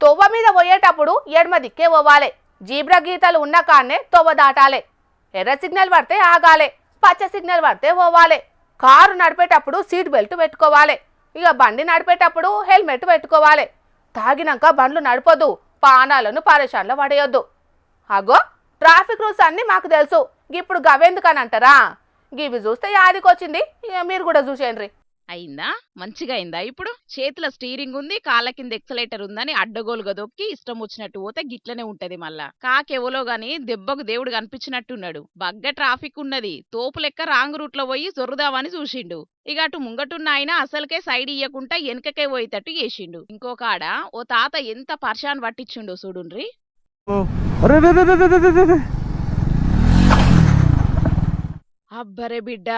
తొవ్వ మీద పోయేటప్పుడు ఎడమ దిక్కే పోవాలి. జీబ్రా గీతలు ఉన్న కాడనే తొవ్వ దాటాలి. ఎర్ర సిగ్నల్ పడితే ఆగాలి. పచ్చ సిగ్నల్ పడితే పోవాలి. కారు నడిపేటప్పుడు సీట్ బెల్ట్ పెట్టుకోవాలి. ఇక బండి నడిపేటప్పుడు హెల్మెట్ పెట్టుకోవాలి. తాగినాక బండ్లు నడపొద్దు. పానాలను పరేషాన్లో పడేయొద్దు. అగో ట్రాఫిక్ రూల్స్ అన్నీ మాకు తెలుసు. ఇప్పుడు గవెందుకని అంటారా? గివి చూస్తే యాదికొచ్చింది. ఇక మీరు కూడా చూసేయండి. అయిందా? మంచిగా అయిందా? ఇప్పుడు చేతిలో స్టీరింగ్ ఉంది, కాళ్ళ కింద ఎక్సలేటర్ ఉందని అడ్డగోలుగా దొక్కి ఇష్టం వచ్చినట్టు పోతే గిట్లనే ఉంటది. మళ్ళా కాకెవలో గాని దెబ్బకు దేవుడు కనిపించినట్టున్నాడు. బగ్గ ట్రాఫిక్ ఉన్నది. తోపు లెక్క రాంగ్ రూట్ లో పోయి సొర్రుదామని చూసిండు. ఇక అటు ముంగటున్న ఆయన అసలుకే సైడ్ ఇయ్యకుండా వెనకకే పోయేటట్టు చేసిండు. ఇంకొకాడ ఓ తాత ఎంత పర్షాన్ పట్టించుండో చూడుండ్రి. అబ్బరే బిడ్డ,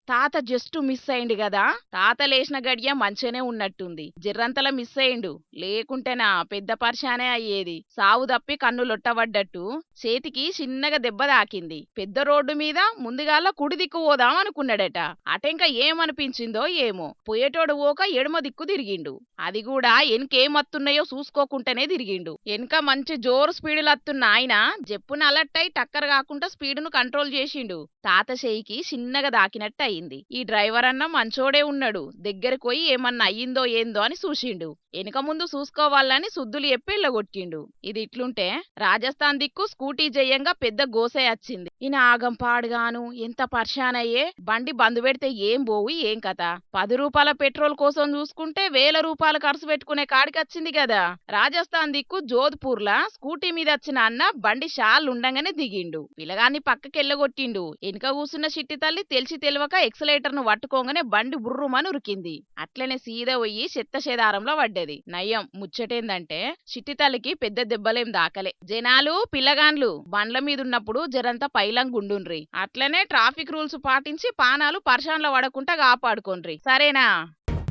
తాత జస్ట్ మిస్ అయిండు కదా. తాత లేచిన గడియ మంచిగానే ఉన్నట్టుంది. జిర్రంతల మిస్ అయిండు. లేకుంటేనా పెద్ద పర్షానే అయ్యేది. సావు తప్పి కన్ను లొట్టబడ్డట్టు చేతికి చిన్నగా దెబ్బ తాకింది. పెద్ద రోడ్డు మీద ముందుగాల కుడి దిక్కు పోదాం అనుకున్నాడట. అటెంక ఏమనిపించిందో ఏమో, పోయేటోడు పోక ఎడమ దిక్కు తిరిగిండు. అది కూడా ఎనకేమత్తున్నాయో చూసుకోకుండానే తిరిగిండు. వెనక మంచి జోరు స్పీడులు అత్తున్న ఆయన జప్పున అలర్ట్ అయి టక్కర్ కాకుండా స్పీడును కంట్రోల్ చేసిండు. తాత చేయికి చిన్నగా దాకినట్టు అయింది. ఈ డ్రైవర్ అన్న మంచోడే ఉన్నాడు. దగ్గరకు పోయి ఏమన్నా అయ్యిందో ఏందో అని చూసిండు. వెనుక ముందు చూసుకోవాలని సుద్దులు చెప్పి ఎల్లగొట్టిండు. ఇది ఇట్లుంటే రాజస్థాన్ దిక్కు స్కూటీ జయంగా పెద్ద గోసే వచ్చింది. ఈయన ఆగం పాడుగాను ఎంత పర్షానయ్యే. బండి బందు పెడితే ఏం పోవు ఏం కథ. 10 రూపాయల పెట్రోల్ కోసం చూసుకుంటే 1000 రూపాయలు ఖర్చు పెట్టుకునే కాడికి వచ్చింది కదా. రాజస్థాన్ దిక్కు జోధ్పూర్ లా స్కూటీ మీద వచ్చిన అన్న బండి షాలుండంగానే దిగిండు. పిల్లగాన్ని పక్కకెళ్ళగొట్టిండు. వెనుక కూసున్న చిట్టి తల్లి తెలిసి తెలియక ఎక్సలేటర్ ను పట్టుకోగానే బండి బుర్రుమని ఉరికింది. అట్లనే సీదా పోయి చెత్త చేదారంలో పడ్డది. నయం ముచ్చటేందంటే చిట్టి తల్లికి పెద్ద దెబ్బలేం దాకలే. జనాలు పిల్లగాన్లు బండ్ల మీద ఉన్నప్పుడు జరంతా పైలంగుండుండ్రి. అట్లనే ట్రాఫిక్ రూల్స్ పాటించి పానాలు పర్షాన్లో పడకుండా కాపాడుకోండ్రి. సరేనా?